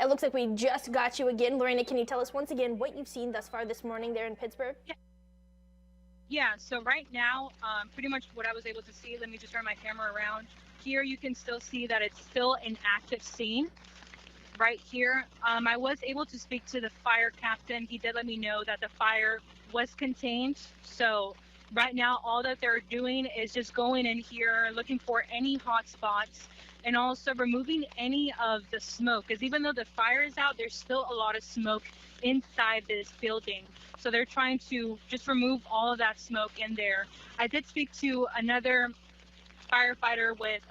It looks like we just got you again. Lorena, can you tell us once again what you've seen thus far this morning there in Pittsburgh? Yeah, so right now, pretty much what I was able to see, let me just turn my camera around. Here you can still see that it's still an active scene right here. I was able to speak to the fire captain. He did let me know that the fire was contained. So right now, all that they're doing is just going in here, looking for any hot spots, and also removing any of the smoke. Because even though the fire is out, there's still a lot of smoke inside this building. So they're trying to just remove all of that smoke in there. I did speak to another firefighter with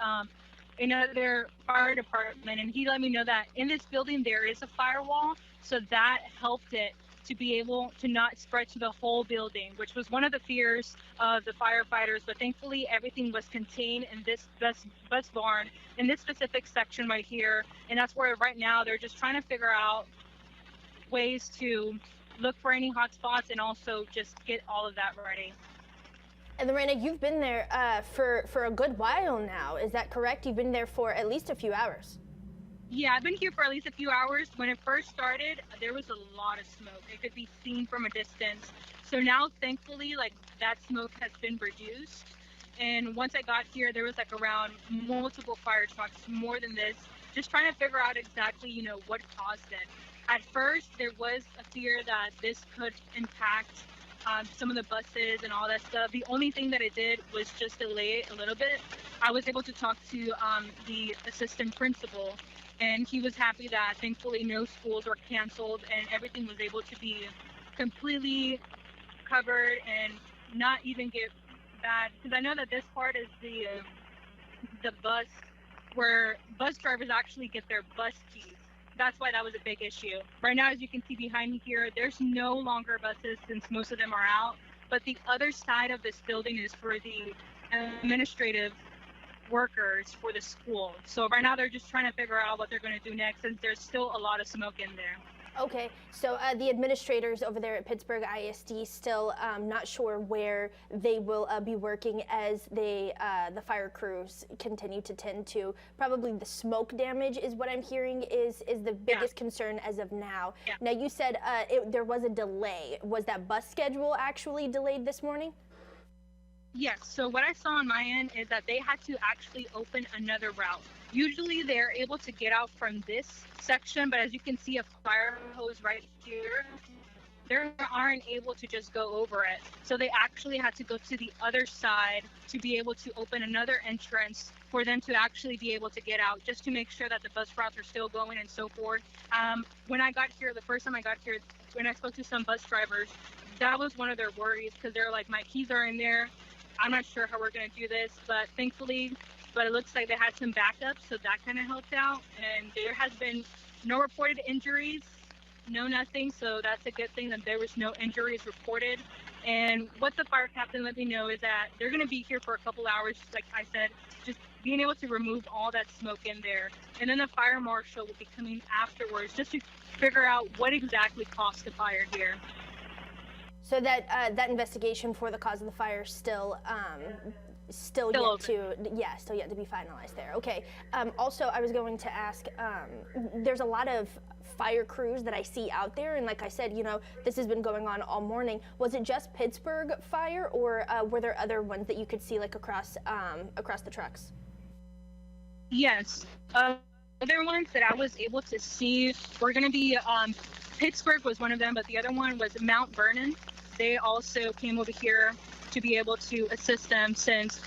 another fire department, and he let me know that in this building there is a firewall, so that helped it to be able to not spread to the whole building, which was one of the fears of the firefighters. But thankfully everything was contained in this bus barn, in this specific section right here, and that's where right now they're just trying to figure out ways to look for any hot spots and also just get all of that ready. And Lorena, you've been there for a good while now. Is that correct? You've been there for at least a few hours. Yeah, I've been here for at least a few hours. When it first started, there was a lot of smoke. It could be seen from a distance. So now, thankfully, like that smoke has been reduced. And once I got here, there was like around multiple fire trucks, more than this, just trying to figure out exactly, what caused it. At first, there was a fear that this could impact some of the buses and all that stuff. The only thing that it did was just delay it a little bit. I was able to talk to the assistant principal, and he was happy that thankfully no schools were canceled and everything was able to be completely covered and not even get bad. Because I know that this part is the bus where bus drivers actually get their bus keys. That's why that was a big issue. Right now, as you can see behind me here, there's no longer buses since most of them are out. But the other side of this building is for the administrative workers for the school. So right now they're just trying to figure out what they're going to do next, since there's still a lot of smoke in there. Okay, so the administrators over there at Pittsburgh ISD still not sure where they will be working as the fire crews continue to tend to. Probably the smoke damage is what I'm hearing is the biggest concern as of now. Yeah. Now you said there was a delay. Was that bus schedule actually delayed this morning? Yes, so what I saw on my end is that they had to actually open another route. Usually they're able to get out from this section, but as you can see a fire hose right here, they aren't able to just go over it. So they actually had to go to the other side to be able to open another entrance for them to actually be able to get out, just to make sure that the bus routes are still going and so forth. When I got here, the first time I got here, when I spoke to some bus drivers, that was one of their worries, because they're like, my keys are in there. I'm not sure how we're going to do this, but thankfully, it looks like they had some backup, so that kind of helped out. And there has been no reported injuries, no nothing, so that's a good thing that there was no injuries reported. And what the fire captain let me know is that they're going to be here for a couple hours, like I said, just being able to remove all that smoke in there. And then the fire marshal will be coming afterwards just to figure out what exactly caused the fire here. So that investigation for the cause of the fire still yet to be finalized there. Okay. Also, I was going to ask, there's a lot of fire crews that I see out there, and like I said, this has been going on all morning. Was it just Pittsburgh fire, or were there other ones that you could see like across the trucks? Yes. Other ones that I was able to see were going to be Pittsburgh was one of them, but the other one was Mount Vernon. They also came over here to be able to assist them, since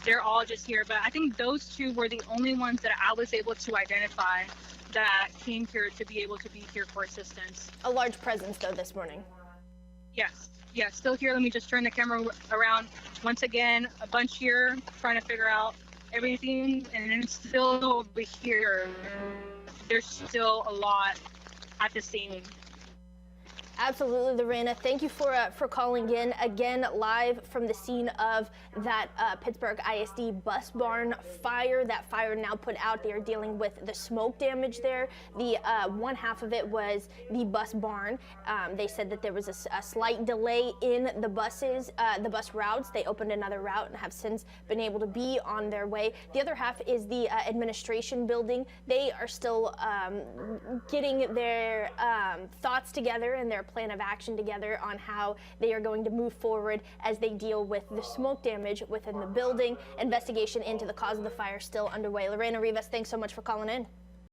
they're all just here. But I think those two were the only ones that I was able to identify that came here to be able to be here for assistance. A large presence though this morning. Yes, still here. Let me just turn the camera around once again. A bunch here trying to figure out everything, and then still over here, there's still a lot at the scene. Absolutely, Lorena. Thank you for calling in again live from the scene of that Pittsburg ISD bus barn fire. That fire now put out. They are dealing with the smoke damage there. The one half of it was the bus barn. They said that there was a slight delay in the buses, the bus routes. They opened another route and have since been able to be on their way. The other half is the administration building. They are still getting their thoughts together and their plan of action together on how they are going to move forward as they deal with the smoke damage within the building. Investigation into the cause of the fire still underway. Lorena Rivas, thanks so much for calling in.